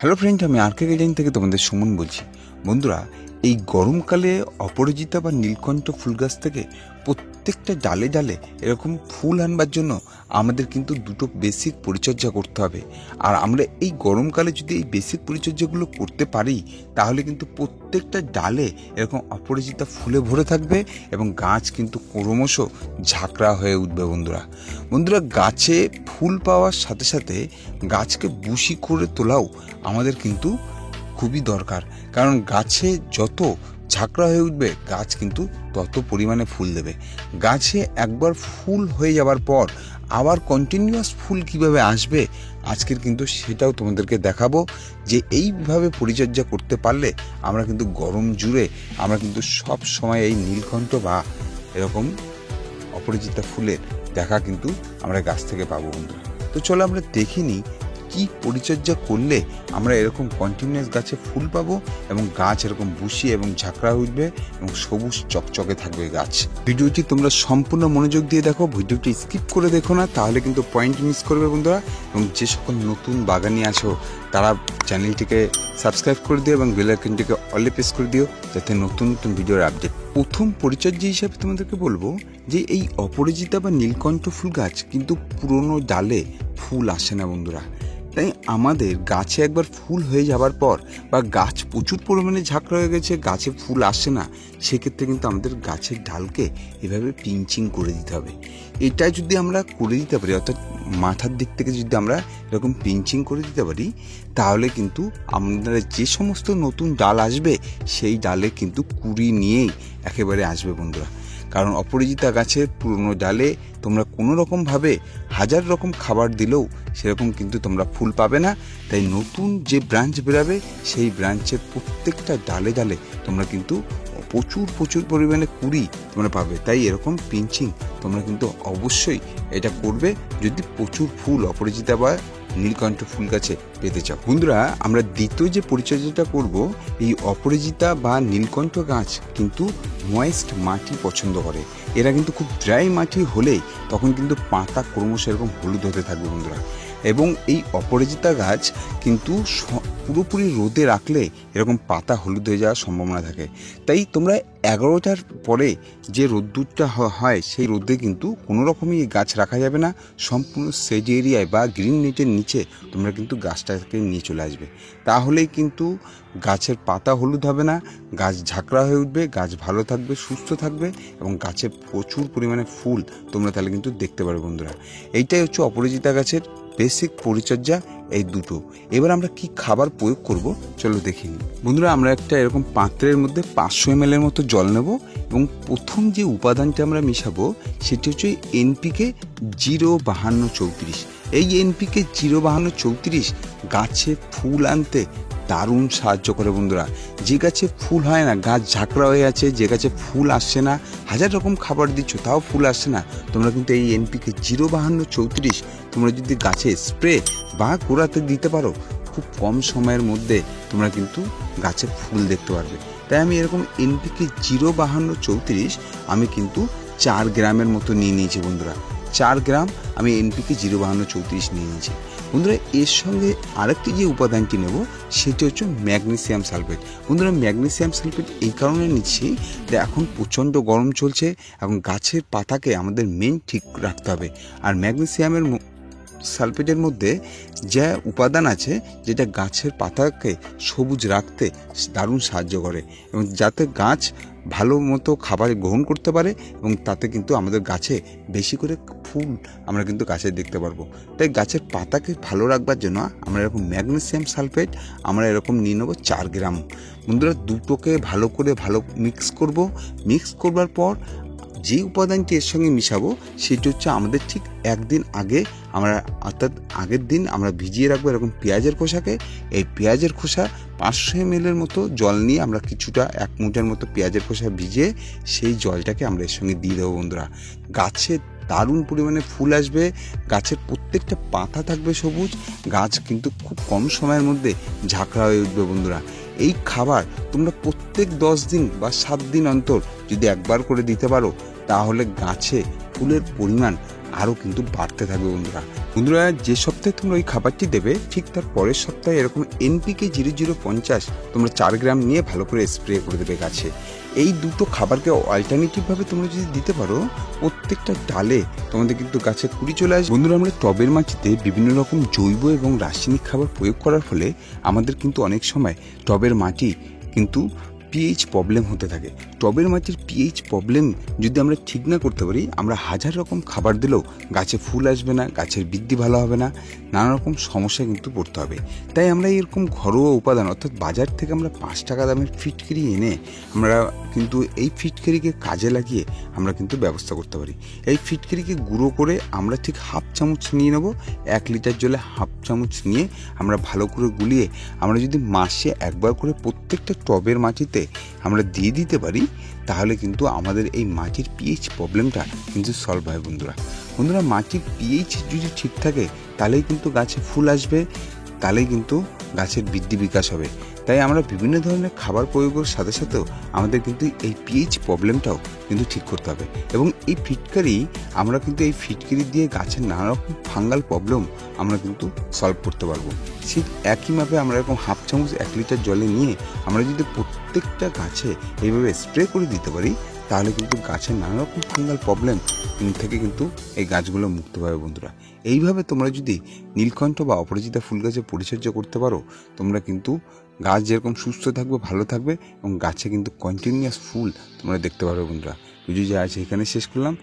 Hello friend, আমি আর কে design থেকে তোমাদের সুমন বলছি। বন্ধুরা, এই গরমকালে অপরাজিতা বা নীলকণ্ঠ ফুল গাছ থেকে প্রত্যেকটা ডালে ডালে এরকম ফুল আনবার জন্য আমাদের কিন্তু দুটো বেসিক পরিচর্যা করতে হবে। আর আমরা এই গরমকালে যদি এই বেসিক পরিচর্যাগুলো করতে পারি তাহলে কিন্তু প্রত্যেকটা ডালে এরকম অপরাজিতা ফুলে ভরে থাকবে এবং গাছ কিন্তু ক্রমশ ঝাঁকড়া হয়ে উঠবে। বন্ধুরা, গাছে ফুল পাওয়ার সাথে সাথে গাছকে বুশি করে তোলাও আমাদের কিন্তু খুবই দরকার, কারণ গাছে যত ঝাঁকড়া হয়ে উঠবে গাছ কিন্তু তত পরিমাণে ফুল দেবে। গাছে একবার ফুল হয়ে যাওয়ার পর আবার কন্টিনিউয়াস ফুল কিভাবে আসবে আজকের কিন্তু সেটাও তোমাদেরকে দেখাবো, যে এইভাবে পরিচর্যা করতে পারলে আমরা কিন্তু গরম জুড়ে আমরা কিন্তু সব সময় এই নীলকণ্ঠ বা এরকম অপরাজিতা ফুলের দেখা কিন্তু আমরা গাছ থেকে পাবো। বন্ধুরা, তো চলো আমরা দেখে নিই কি পরিচর্যা করলে আমরা এরকম কন্টিনিউয়াস গাছে ফুল পাবো এবং গাছ এরকম বুশি এবং ঝাঁকড়া উঠবে এবং সবুজ চকচকে থাকবে গাছ। ভিডিওটি তোমরা সম্পূর্ণ মনোযোগ দিয়ে দেখো, ভিডিওটি স্কিপ করে দেখো না, তাহলে কিন্তু পয়েন্ট মিস করবে বন্ধুরা। এবং যে সকল নতুন বাগানি আছো তারা চ্যানেলটিকে সাবস্ক্রাইব করে দিও এবং বেল আইকনটিকে অলে প্রেস করে দিও, যাতে নতুন নতুন ভিডিওর আপডেট। প্রথম পরিচর্যা হিসাবে তোমাদেরকে বলবো যে এই অপরাজিতা বা নীলকণ্ঠ ফুল গাছ কিন্তু পুরনো ডালে ফুল আসে না বন্ধুরা। তাই আমাদের গাছে একবার ফুল হয়ে যাবার পর বা গাছ প্রচুর পরিমাণে ঝাঁকড়া হয়ে গেছে, গাছে ফুল আসে না, সেক্ষেত্রে কিন্তু আমাদের গাছের ডালকে এভাবে পিঞ্চিং করে দিতে হবে। এটা যদি আমরা করে দিতে পারি, অর্থাৎ মাথার দিক থেকে যদি আমরা এরকম পিঞ্চিং করে দিতে পারি, তাহলে কিন্তু আমাদের যে সমস্ত নতুন ডাল আসবে সেই ডালে কিন্তু কুড়ি নিয়েই একেবারে আসবে বন্ধুরা। কারণ অপরাজিতা গাছের পুরনো ডালে তোমরা কোনো রকমভাবে হাজার রকম খাবার দিলেও সেরকম কিন্তু তোমরা ফুল পাবে না। তাই নতুন যে ব্রাঞ্চ বেরাবে সেই ব্রাঞ্চের প্রত্যেকটা ডালে ডালে তোমরা কিন্তু প্রচুর পরিমাণে কুড়ি তোমরা পাবে। তাই এরকম পিঞ্চিং তোমরা কিন্তু অবশ্যই এটা করবে যদি প্রচুর ফুল অপরাজিতা বা নীলকণ্ঠ ফুল গাছে পেতে চাও। বন্ধুরা, আমরা দ্বিতীয় যে পরিচর্যাটা করব, এই অপরাজিতা বা নীলকণ্ঠ গাছ কিন্তু ময়েস্ট মাটি পছন্দ করে। এরা কিন্তু খুব ড্রাই মাটি হলেই তখন কিন্তু পাতা ক্রমশ এরকম হলুদ হতে থাকবে বন্ধুরা। এবং এই অপরাজিতা গাছ কিন্তু পুরোপুরি রোদে রাখলে এরকম পাতা হলুদ হয়ে যাওয়ার সম্ভাবনা থাকে। তাই তোমরা 11টার পরে যে রোদ্দুরটা হয় সেই রোদে কিন্তু কোনো রকমই এই গাছ রাখা যাবে না। সম্পূর্ণ সেজ এরিয়ায় বা গ্রিন নেটের নিচে তোমরা কিন্তু গাছটাকে নিয়ে চলে আসবে, তাহলেই কিন্তু গাছের পাতা হলুদ হবে না, গাছ ঝাঁকড়া হয়ে উঠবে, গাছ ভালো থাকবে, সুস্থ থাকবে এবং গাছে প্রচুর পরিমাণে ফুল তোমরা তাহলে কিন্তু দেখতে পারবে বন্ধুরা। এইটাই হচ্ছে অপরাজিতা গাছের বেসিক পরিচর্যা, এই দুটো। এবার আমরা কি খাবার প্রয়োগ করব চলো দেখে নিই। বন্ধুরা, আমরা একটা এরকম পাত্রের মধ্যে 500 ml এর মতো জল নেব এবং প্রথম যে উপাদানটা আমরা মিশাবো সেটি হচ্ছে NPK 05234। এই NPK 05234 গাছে ফুল আনতে দারুণ সাহায্য করে বন্ধুরা। যে গাছে ফুল হয় না, গাছ ঝাঁকড়া হয়ে আছে, যে গাছে ফুল আসছে না, হাজার রকম খাবার দিচ্ছ তাও ফুল আসছে না, তোমরা কিন্তু এই NPK 05234 তোমরা যদি গাছে স্প্রে বা গোড়াতে দিতে পারো, খুব কম সময়ের মধ্যে তোমরা কিন্তু গাছে ফুল দেখতে পারবে। তাই আমি এরকম NPK 05234 আমি কিন্তু 4 গ্রামের মতো নিয়ে নিয়েছি বন্ধুরা। 4 গ্রাম আমি NPK 05234 নিয়ে নিয়েছি বন্ধুরা। এর সঙ্গে আরেকটি যে উপাদানটি নেব সেটি হচ্ছে ম্যাগনেসিয়াম সালফেট। বন্ধুরা, ম্যাগনেসিয়াম সালফেট এই কারণে নিচ্ছি যে এখন প্রচণ্ড গরম চলছে, এখন গাছের পাতাকে আমাদের মেন ঠিক রাখতে হবে। আর ম্যাগনেসিয়ামের সালফেটের মধ্যে যে উপাদান আছে যেটা গাছের পাতাকে সবুজ রাখতে দারুণ সাহায্য করে এবং যাতে গাছ ভালো মতো খাবার গ্রহণ করতে পারে এবং তাতে কিন্তু আমাদের গাছে বেশি করে ফুল আমরা কিন্তু গাছে দেখতে পারবো। তাই গাছের পাতাকে ভালো রাখবার জন্য আমরা এরকম ম্যাগনেসিয়াম সালফেট আমরা এরকম নিয়ে নেবো 4 গ্রাম। বন্ধুরা, দুটোকে ভালো করে মিক্স করব। মিক্স করবার পর যে উপাদানটি এর সঙ্গে মিশাবো সেটি হচ্ছে আমাদের ঠিক একদিন আগে আমরা, অর্থাৎ আগের দিন আমরা ভিজিয়ে রাখবো এরকম পেঁয়াজের খোসাকে। এই পেঁয়াজের খোসা 500 ml এর মতো জল নিয়ে আমরা কিছুটা 1 মুঠের মতো পেঁয়াজের খোসা ভিজিয়ে সেই জলটাকে আমরা এর সঙ্গে দিয়ে দেবো বন্ধুরা। গাছে দারুণ পরিমাণে ফুল আসবে, গাছের প্রত্যেকটা পাতা থাকবে সবুজ, গাছ কিন্তু খুব কম সময়ের মধ্যে ঝাঁকড়া হয়ে উঠবে বন্ধুরা। এই খাবার তোমরা প্রত্যেক 10 দিন বা 7 দিন অন্তর যদি একবার করে দিতে পারো, তাহলে গাছে ফুলের পরিমাণ আরও কিন্তু বাড়তে থাকবে বন্ধুরা। বন্ধুরা, যে সপ্তাহে তোমরা ওই খাবারটি দেবে ঠিক তার পরের সপ্তাহে এরকম NPK 0050 তোমরা 4 গ্রাম নিয়ে ভালো করে স্প্রে করে দেবে গাছে। এই দুটো খাবারকে অল্টারনেটিভভাবে তোমরা যদি দিতে পারো, প্রত্যেকটা ডালে তোমাদের কিন্তু গাছে কুড়ি চলে আসবে। বন্ধুরা, আমরা টবের মাটিতে বিভিন্ন রকম জৈব এবং রাসায়নিক খাবার প্রয়োগ করার ফলে আমাদের কিন্তু অনেক সময় টবের মাটি কিন্তু পিএইচ প্রবলেম হতে থাকে। টবের মাটির পিএইচ প্রবলেম যদি আমরা ঠিক না করতে পারি, আমরা হাজার রকম খাবার দিলেও গাছে ফুল আসবে না, গাছের বৃদ্ধি ভালো হবে না, নানা রকম সমস্যায় কিন্তু পড়তে হবে। তাই আমরা এরকম ঘরোয়া উপাদান অর্থাৎ বাজার থেকে আমরা 5 টাকা দামের ফিটকিরি এনে আমরা কিন্তু এই ফিটকিরিকে কাজে লাগিয়ে আমরা কিন্তু ব্যবস্থা করতে পারি। এই ফিটকিরিকে গুঁড়ো করে আমরা ঠিক হাফ চামচ নিয়ে নেব, 1 লিটার জলে হাফ চামচ নিয়ে আমরা ভালো করে গুলিয়ে আমরা যদি মাসে একবার করে প্রত্যেকটা টবের মাটিতে আমরা দিয়ে দিতে পারি, তাহলে কিন্তু আমাদের এই মাটির পিএইচ প্রবলেমটা কিন্তু সলভ হয় বন্ধুরা। বন্ধুরা, মাটির পিএইচ যদি ঠিক থাকে তাহলেই কিন্তু গাছে ফুল আসবে, তাহলেই কিন্তু গাছের বৃদ্ধি বিকাশ হবে। তাই আমরা বিভিন্ন ধরনের খাবার প্রয়োগের সাথে সাথেও আমাদের কিন্তু এই পিএইচ প্রবলেমটাও কিন্তু ঠিক করতে হবে। এবং এই ফিটকিরি দিয়ে গাছের নানা রকম ফাঙ্গাল প্রবলেম আমরা কিন্তু সলভ করতে পারবো। ঠিক একইভাবে আমরা এরকম হাফ চামচ 1 লিটার জলে নিয়ে আমরা যদি প্রত্যেকটা গাছে এইভাবে স্প্রে করে দিতে পারি, তাহলে কিন্তু গাছের নানা রকম ফাঙ্গাল প্রবলেম থেকে কিন্তু এই গাছগুলো মুক্ত পাবে বন্ধুরা। এইভাবে তোমরা যদি নীলকণ্ঠ বা অপরাজিতা ফুল গাছের পরিচর্যা করতে পারো, তোমরা কিন্তু গাছ যেরকম সুস্থ থাকবে, ভালো থাকবে এবং গাছে কিন্তু কন্টিনিউয়াস ফুল তোমরা দেখতে পারবে বন্ধুরা। ভিডিও যা আছে এখানে শেষ করলাম।